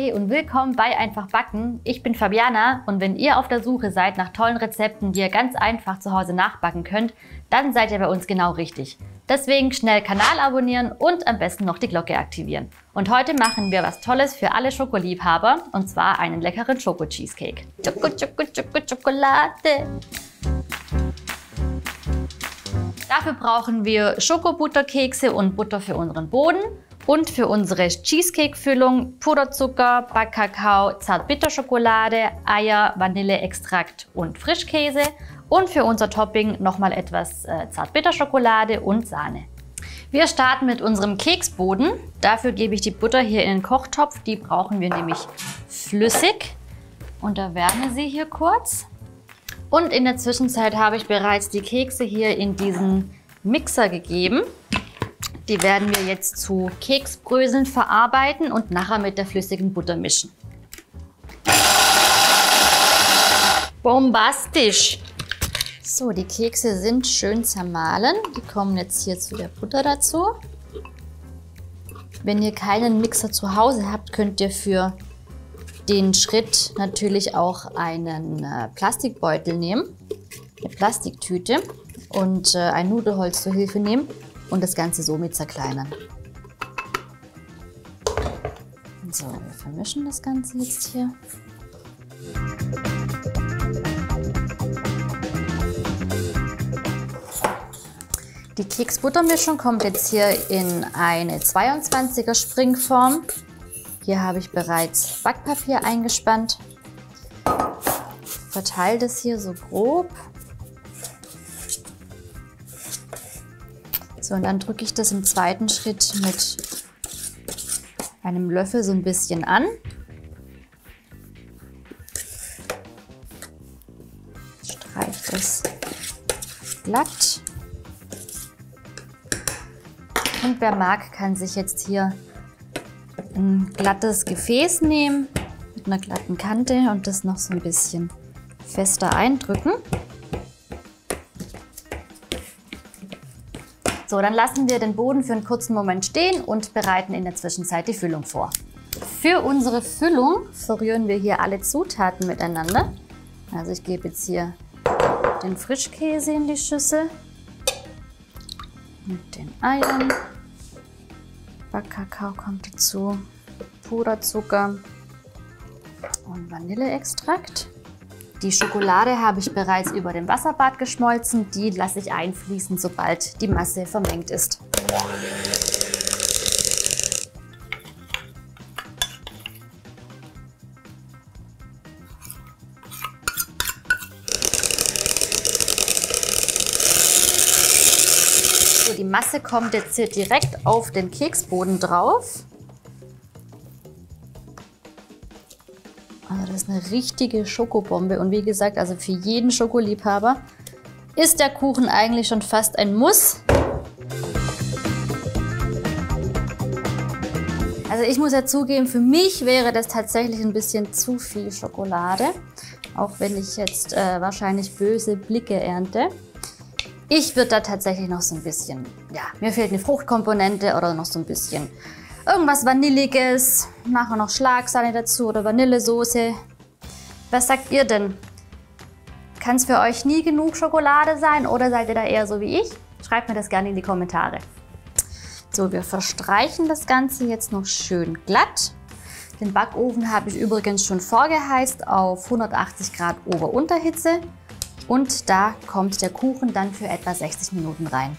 Hi und willkommen bei Einfach Backen. Ich bin Fabiana und wenn ihr auf der Suche seid nach tollen Rezepten, die ihr ganz einfach zu Hause nachbacken könnt, dann seid ihr bei uns genau richtig. Deswegen schnell Kanal abonnieren und am besten noch die Glocke aktivieren. Und heute machen wir was Tolles für alle Schokoliebhaber und zwar einen leckeren Schoko-Cheesecake. Schokolade! Dafür brauchen wir Schokobutterkekse und Butter für unseren Boden. Und für unsere Cheesecake-Füllung Puderzucker, Backkakao, Zartbitterschokolade, Eier, Vanilleextrakt und Frischkäse. Und für unser Topping nochmal etwas Zartbitterschokolade und Sahne. Wir starten mit unserem Keksboden. Dafür gebe ich die Butter hier in den Kochtopf. Die brauchen wir nämlich flüssig. Und erwärme sie hier kurz. Und in der Zwischenzeit habe ich bereits die Kekse hier in diesen Mixer gegeben. Die werden wir jetzt zu Keksbröseln verarbeiten und nachher mit der flüssigen Butter mischen. Bombastisch! So, die Kekse sind schön zermahlen. Die kommen jetzt hier zu der Butter dazu. Wenn ihr keinen Mixer zu Hause habt, könnt ihr für den Schritt natürlich auch einen Plastikbeutel nehmen, eine Plastiktüte und ein Nudelholz zur Hilfe nehmen. Und das Ganze somit zerkleinern. So, wir vermischen das Ganze jetzt hier. Die Keksbuttermischung kommt jetzt hier in eine 22er Springform. Hier habe ich bereits Backpapier eingespannt. Verteile das hier so grob. So, und dann drücke ich das im zweiten Schritt mit einem Löffel so ein bisschen an. Streiche das glatt. Und wer mag, kann sich jetzt hier ein glattes Gefäß nehmen mit einer glatten Kante und das noch so ein bisschen fester eindrücken. So, dann lassen wir den Boden für einen kurzen Moment stehen und bereiten in der Zwischenzeit die Füllung vor. Für unsere Füllung verrühren wir hier alle Zutaten miteinander. Also ich gebe jetzt hier den Frischkäse in die Schüssel mit den Eiern. Backkakao kommt dazu, Puderzucker und Vanilleextrakt. Die Schokolade habe ich bereits über dem Wasserbad geschmolzen. Die lasse ich einfließen, sobald die Masse vermengt ist. So, die Masse kommt jetzt hier direkt auf den Keksboden drauf. Also das ist eine richtige Schokobombe und wie gesagt, also für jeden Schokoliebhaber ist der Kuchen eigentlich schon fast ein Muss. Also ich muss ja zugeben, für mich wäre das tatsächlich ein bisschen zu viel Schokolade, auch wenn ich jetzt wahrscheinlich böse Blicke ernte. Ich würde da tatsächlich noch so ein bisschen, ja, mir fehlt eine Fruchtkomponente oder noch so ein bisschen irgendwas Vanilliges, nachher noch Schlagsahne dazu oder Vanillesoße. Was sagt ihr denn? Kann es für euch nie genug Schokolade sein oder seid ihr da eher so wie ich? Schreibt mir das gerne in die Kommentare. So, wir verstreichen das Ganze jetzt noch schön glatt. Den Backofen habe ich übrigens schon vorgeheizt auf 180 Grad Ober-Unterhitze und da kommt der Kuchen dann für etwa 60 Minuten rein.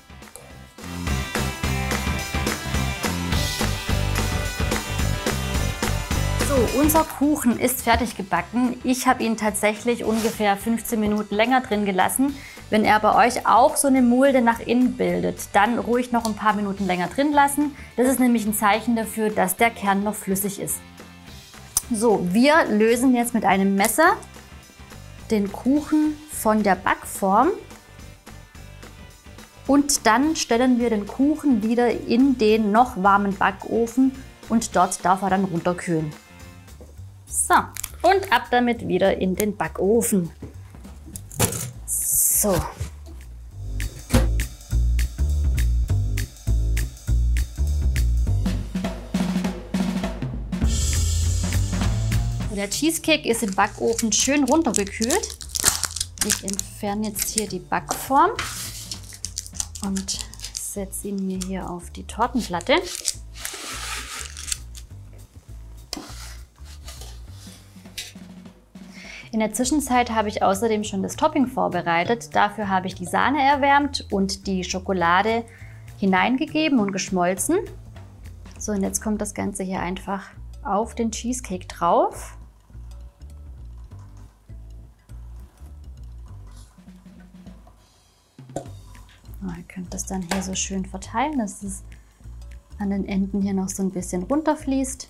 So, unser Kuchen ist fertig gebacken. Ich habe ihn tatsächlich ungefähr 15 Minuten länger drin gelassen. Wenn er bei euch auch so eine Mulde nach innen bildet, dann ruhig noch ein paar Minuten länger drin lassen. Das ist nämlich ein Zeichen dafür, dass der Kern noch flüssig ist. So, wir lösen jetzt mit einem Messer den Kuchen von der Backform und dann stellen wir den Kuchen wieder in den noch warmen Backofen und dort darf er dann runterkühlen. So, und ab damit wieder in den Backofen. So. Der Cheesecake ist im Backofen schön runtergekühlt. Ich entferne jetzt hier die Backform und setze ihn mir hier auf die Tortenplatte. In der Zwischenzeit habe ich außerdem schon das Topping vorbereitet. Dafür habe ich die Sahne erwärmt und die Schokolade hineingegeben und geschmolzen. So, und jetzt kommt das Ganze hier einfach auf den Cheesecake drauf. Ihr könnt das dann hier so schön verteilen, dass es an den Enden hier noch so ein bisschen runterfließt.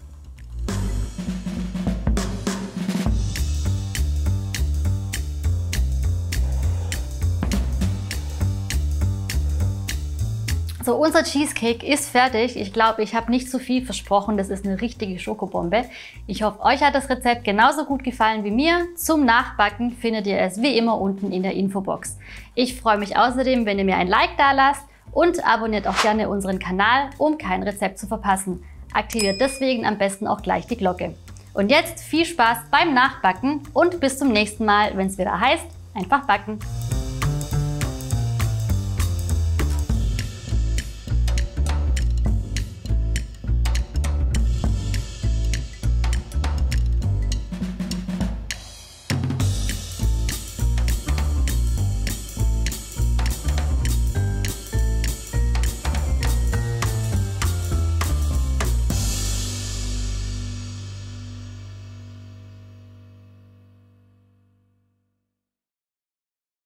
So, unser Cheesecake ist fertig. Ich glaube, ich habe nicht zu viel versprochen. Das ist eine richtige Schokobombe. Ich hoffe, euch hat das Rezept genauso gut gefallen wie mir. Zum Nachbacken findet ihr es wie immer unten in der Infobox. Ich freue mich außerdem, wenn ihr mir ein Like da lasst und abonniert auch gerne unseren Kanal, um kein Rezept zu verpassen. Aktiviert deswegen am besten auch gleich die Glocke. Und jetzt viel Spaß beim Nachbacken und bis zum nächsten Mal, wenn es wieder heißt, einfach backen.